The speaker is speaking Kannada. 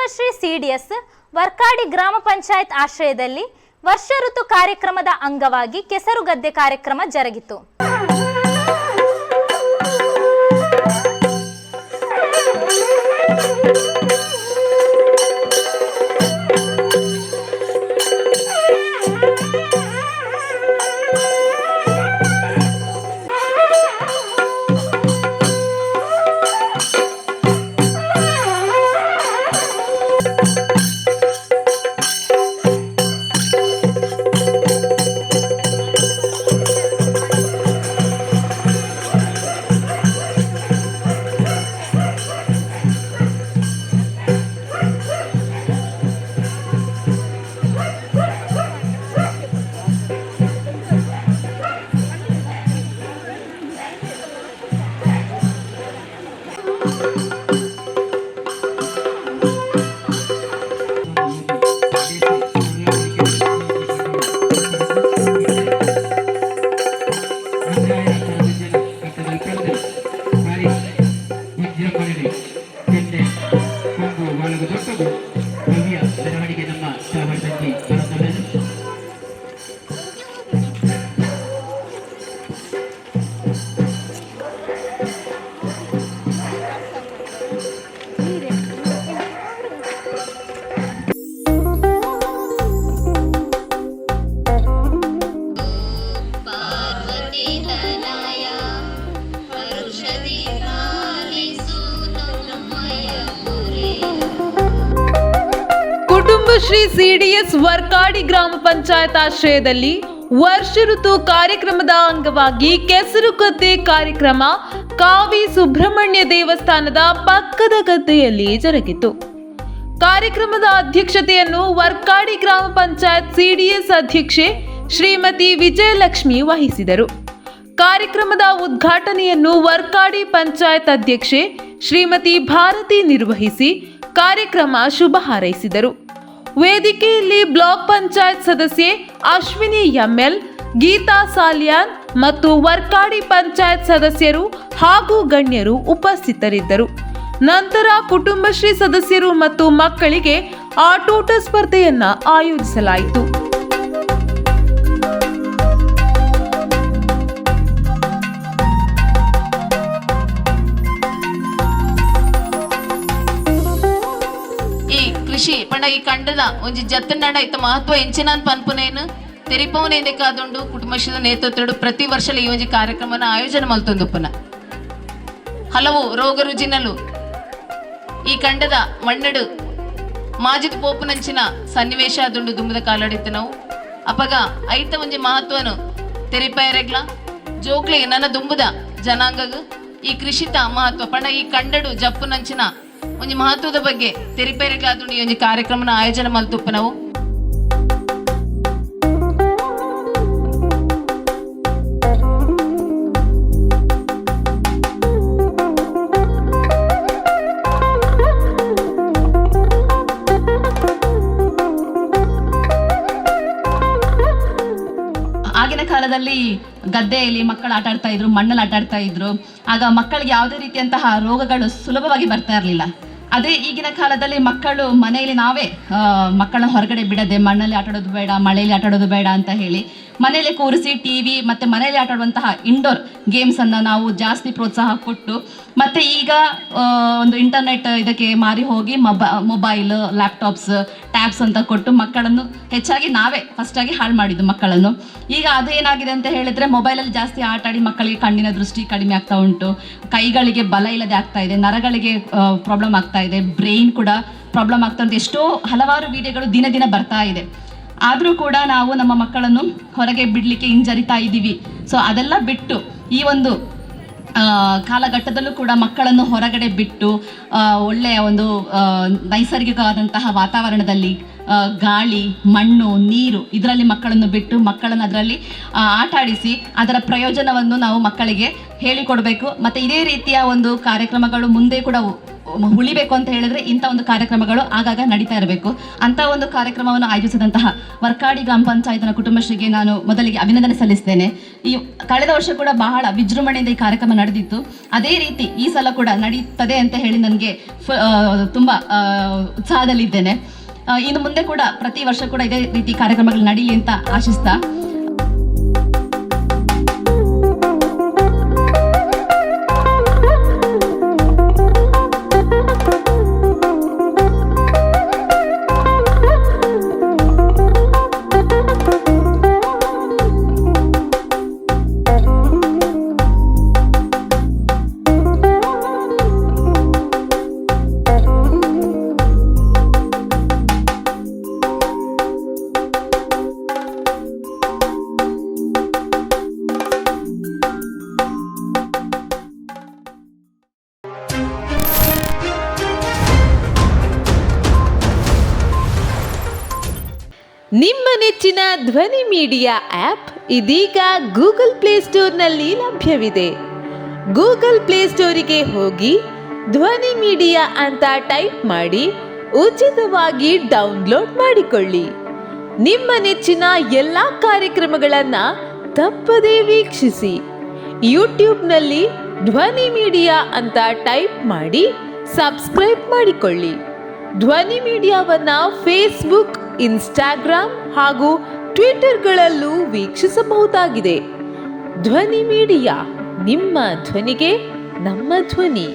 ಕುಟುಂಬಶ್ರೀ ಸಿಡಿಎಸ್ ವರ್ಕಾಡಿ ಗ್ರಾಮ ಪಂಚಾಯತ್ ಆಶ್ರಯದಲ್ಲಿ ವರ್ಷ ಋತು ಕಾರ್ಯಕ್ರಮದ ಅಂಗವಾಗಿ ಕೆಸರುಗದ್ದೆ ಕಾರ್ಯಕ್ರಮ ಜರುಗಿತು. ಕುಟುಂಬಶ್ರೀ ಸಿಡಿಎಸ್ ವರ್ಕಾಡಿ ಗ್ರಾಮ ಪಂಚಾಯತ್ ಆಶ್ರಯದಲ್ಲಿ ವರ್ಷ ಋತು ಕಾರ್ಯಕ್ರಮದ ಅಂಗವಾಗಿ ಕೆಸರುಗದ್ದೆ ಕಾರ್ಯಕ್ರಮ ಕಾವಿ ಸುಬ್ರಹ್ಮಣ್ಯ ದೇವಸ್ಥಾನದ ಪಕ್ಕದ ಗದ್ದೆಯಲ್ಲಿ ಜರುಗಿತು. ಕಾರ್ಯಕ್ರಮದ ಅಧ್ಯಕ್ಷತೆಯನ್ನು ವರ್ಕಾಡಿ ಗ್ರಾಮ ಪಂಚಾಯತ್ ಸಿಡಿಎಸ್ ಅಧ್ಯಕ್ಷೆ ಶ್ರೀಮತಿ ವಿಜಯಲಕ್ಷ್ಮಿ ವಹಿಸಿದರು. ಕಾರ್ಯಕ್ರಮದ ಉದ್ಘಾಟನೆಯನ್ನು ವರ್ಕಾಡಿ ಪಂಚಾಯತ್ ಅಧ್ಯಕ್ಷೆ ಶ್ರೀಮತಿ ಭಾರತಿ ನಿರ್ವಹಿಸಿ ಕಾರ್ಯಕ್ರಮ ಶುಭ ಹಾರೈಸಿದರು. ವೇದಿಕೆಯಲ್ಲಿ ಬ್ಲಾಕ್ ಪಂಚಾಯತ್ ಸದಸ್ಯೆ ಅಶ್ವಿನಿ ಎಂಎಲ್, ಗೀತಾ ಸಾಲಿಯಾನ್ ಮತ್ತು ವರ್ಕಾಡಿ ಪಂಚಾಯತ್ ಸದಸ್ಯರು ಹಾಗೂ ಗಣ್ಯರು ಉಪಸ್ಥಿತರಿದ್ದರು. ನಂತರ ಕುಟುಂಬಶ್ರೀ ಸದಸ್ಯರು ಮತ್ತು ಮಕ್ಕಳಿಗೆ ಆಟೋಟ ಸ್ಪರ್ಧೆಯನ್ನ ಆಯೋಜಿಸಲಾಯಿತು. ಕೃಷಿ ಪಂಡ ಈ ಕಂಡದ ಒಂಜಿ ಜತ್ತನಾಡ ಇತ್ತ ಮಹತ್ವ ಎಂಚಿನ ಪನ್ಪುನೇನು ತೆರಿಪವನೇಂದೆ ಕಾದುಂಡು ಕುಟುಂಬಶ್ರೀದ ನೇತೃತ್ವಡು ಪ್ರತಿ ವರ್ಷ ಈ ಒಂಜಿ ಕಾರ್ಯಕ್ರಮನ ಆಯೋಜನೆ ಮಲ್ತೊಂದುಪ್ಪನ ಹಲವು ರೋಗ ರುಜಿನಲು ಈ ಕಂಡದ ಮಣ್ಣಡು ಮಾಜಿದ ಪೋಪುನಂಚಿನ ಸನ್ನಿವೇಶ ಆದುಂಡು ದುಂಬದ ಕಾಲಾಡಿತ್ತು ನಾವು ಅಪಗ ಐತ ಒಂಜಿ ಮಹತ್ವನು ತೆರಿಪೈರೆಗ್ಲ ಜೋಕ್ಲಿಗೆ ನನ್ನ ದುಂಬುದ ಜನಾಂಗಗ ಈ ಕೃಷಿತ ಮಹತ್ವ ಪಂಡ ಈ ಕಂಡಡು ಜಪ್ಪುನಂಚಿನ ಒಂಜಿ ಮಹತ್ವದ ಬಗ್ಗೆ ತೆರಿಪೇರೆಗ್ಲಾದುಂಡು ಈ ಒಂಜಿ ಕಾರ್ಯಕ್ರಮನ ಆಯೋಜನೆ ಮಲ್ತುಪ್ಪ ನಾವು ಆಗಿನ ಕಾಲದಲ್ಲಿ ಗದ್ದೆಯಲ್ಲಿ ಮಕ್ಕಳು ಆಟ ಆಡ್ತಾ ಇದ್ರು, ಮಣ್ಣಲ್ಲಿ ಆಟ ಆಡ್ತಾ ಇದ್ರು. ಆಗ ಮಕ್ಕಳಿಗೆ ಯಾವುದೇ ರೀತಿಯಂತಹ ರೋಗಗಳು ಸುಲಭವಾಗಿ ಬರ್ತಾ ಇರಲಿಲ್ಲ. ಅದೇ ಈಗಿನ ಕಾಲದಲ್ಲಿ ಮಕ್ಕಳು ಮನೆಯಲ್ಲಿ ನಾವೇ ಮಕ್ಕಳನ್ನ ಹೊರಗಡೆ ಬಿಡದೆ ಮಣ್ಣಲ್ಲಿ ಆಟಾಡೋದು ಬೇಡ, ಮಳೆಯಲ್ಲಿ ಆಟಾಡೋದು ಬೇಡ ಅಂತ ಹೇಳಿ ಮನೆಯಲ್ಲೇ ಕೂರಿಸಿ ಟಿವಿ ಮತ್ತು ಮನೆಯಲ್ಲಿ ಆಟಾಡುವಂತಹ ಇಂಡೋರ್ ಗೇಮ್ಸನ್ನು ನಾವು ಜಾಸ್ತಿ ಪ್ರೋತ್ಸಾಹ ಕೊಟ್ಟು ಮತ್ತು ಈಗ ಒಂದು ಇಂಟರ್ನೆಟ್ ಇದಕ್ಕೆ ಮಾರಿ ಹೋಗಿ ಮೊಬೈಲ್, ಲ್ಯಾಪ್ಟಾಪ್ಸ್, ಟ್ಯಾಬ್ಸ್ ಅಂತ ಕೊಟ್ಟು ಮಕ್ಕಳನ್ನು ಹೆಚ್ಚಾಗಿ ನಾವೇ ಫಸ್ಟಾಗಿ ಹಾಳು ಮಾಡಿದ್ದು ಮಕ್ಕಳನ್ನು. ಈಗ ಅದೇನಾಗಿದೆ ಅಂತ ಹೇಳಿದರೆ ಮೊಬೈಲಲ್ಲಿ ಜಾಸ್ತಿ ಆಟಾಡಿ ಮಕ್ಕಳಿಗೆ ಕಣ್ಣಿನ ದೃಷ್ಟಿ ಕಡಿಮೆ ಆಗ್ತಾ ಉಂಟು, ಕೈಗಳಿಗೆ ಬಲ ಇಲ್ಲದೆ ಆಗ್ತಾ ಇದೆ, ನರಗಳಿಗೆ ಪ್ರಾಬ್ಲಮ್ ಆಗ್ತಾ ಇದೆ, ಬ್ರೈನ್ ಕೂಡ ಪ್ರಾಬ್ಲಮ್ ಆಗ್ತಾ ಉಂಟು. ಎಷ್ಟೋ ಹಲವಾರು ವಿಡಿಯೋಗಳು ದಿನ ದಿನ ಬರ್ತಾ ಇದೆ. ಆದರೂ ಕೂಡ ನಾವು ನಮ್ಮ ಮಕ್ಕಳನ್ನು ಹೊರಗೆ ಬಿಡಲಿಕ್ಕೆ ಹಿಂಜರಿತಾ ಇದ್ದೀವಿ. ಸೊ ಅದೆಲ್ಲ ಬಿಟ್ಟು ಈ ಒಂದು ಕಾಲಘಟ್ಟದಲ್ಲೂ ಕೂಡ ಮಕ್ಕಳನ್ನು ಹೊರಗಡೆ ಬಿಟ್ಟು ಒಳ್ಳೆಯ ಒಂದು ನೈಸರ್ಗಿಕವಾದಂತಹ ವಾತಾವರಣದಲ್ಲಿ ಗಾಳಿ, ಮಣ್ಣು, ನೀರು ಇದರಲ್ಲಿ ಮಕ್ಕಳನ್ನು ಬಿಟ್ಟು ಮಕ್ಕಳನ್ನು ಅದರಲ್ಲಿ ಆಟ ಆಡಿಸಿ ಅದರ ಪ್ರಯೋಜನವನ್ನು ನಾವು ಮಕ್ಕಳಿಗೆ ಹೇಳಿಕೊಡಬೇಕು. ಮತ್ತು ಇದೇ ರೀತಿಯ ಒಂದು ಕಾರ್ಯಕ್ರಮಗಳು ಮುಂದೆ ಕೂಡ ಉಳಿಬೇಕು ಅಂತ ಹೇಳಿದ್ರೆ ಇಂಥ ಒಂದು ಕಾರ್ಯಕ್ರಮಗಳು ಆಗಾಗ ನಡೀತಾ ಇರಬೇಕು. ಅಂಥ ಒಂದು ಕಾರ್ಯಕ್ರಮವನ್ನು ಆಯೋಜಿಸಿದಂತಹ ವರ್ಕಾಡಿ ಗ್ರಾಮ ಪಂಚಾಯತ್ನ ಕುಟುಂಬಶ್ರೀಗೆ ನಾನು ಮೊದಲಿಗೆ ಅಭಿನಂದನೆ ಸಲ್ಲಿಸ್ತೇನೆ. ಈ ಕಳೆದ ವರ್ಷ ಕೂಡ ಬಹಳ ವಿಜೃಂಭಣೆಯಿಂದ ಈ ಕಾರ್ಯಕ್ರಮ ನಡೆದಿತ್ತು. ಅದೇ ರೀತಿ ಈ ಸಲ ಕೂಡ ನಡೀತದೆ ಅಂತ ಹೇಳಿ ನನಗೆ ತುಂಬ ಉತ್ಸಾಹದಲ್ಲಿದ್ದೇನೆ. ಇನ್ನು ಮುಂದೆ ಕೂಡ ಪ್ರತಿ ವರ್ಷ ಕೂಡ ಇದೇ ರೀತಿ ಕಾರ್ಯಕ್ರಮಗಳು ನಡೀಲಿ ಅಂತ ಆಶಿಸ್ತಾ, ನಿಮ್ಮ ನೆಚ್ಚಿನ ಧ್ವನಿ ಮೀಡಿಯಾ ಆ್ಯಪ್ ಇದೀಗ ಗೂಗಲ್ ಪ್ಲೇಸ್ಟೋರ್ನಲ್ಲಿ ಲಭ್ಯವಿದೆ. ಗೂಗಲ್ ಪ್ಲೇಸ್ಟೋರಿಗೆ ಹೋಗಿ ಧ್ವನಿ ಮೀಡಿಯಾ ಅಂತ ಟೈಪ್ ಮಾಡಿ ಉಚಿತವಾಗಿ ಡೌನ್ಲೋಡ್ ಮಾಡಿಕೊಳ್ಳಿ. ನಿಮ್ಮ ನೆಚ್ಚಿನ ಎಲ್ಲ ಕಾರ್ಯಕ್ರಮಗಳನ್ನು ತಪ್ಪದೇ ವೀಕ್ಷಿಸಿ. ಯೂಟ್ಯೂಬ್ನಲ್ಲಿ ಧ್ವನಿ ಮೀಡಿಯಾ ಅಂತ ಟೈಪ್ ಮಾಡಿ ಸಬ್ಸ್ಕ್ರೈಬ್ ಮಾಡಿಕೊಳ್ಳಿ. ಧ್ವನಿ ಮೀಡಿಯಾವನ್ನು ಫೇಸ್ಬುಕ್, ಇನ್ಸ್ಟಾಗ್ರಾಮ್ ಹಾಗೂ ಟ್ವಿಟರ್ಗಳಲ್ಲೂ ವೀಕ್ಷಿಸಬಹುದಾಗಿದೆ. ಧ್ವನಿ ಮೀಡಿಯಾ, ನಿಮ್ಮ ಧ್ವನಿಗೆ ನಮ್ಮ ಧ್ವನಿ.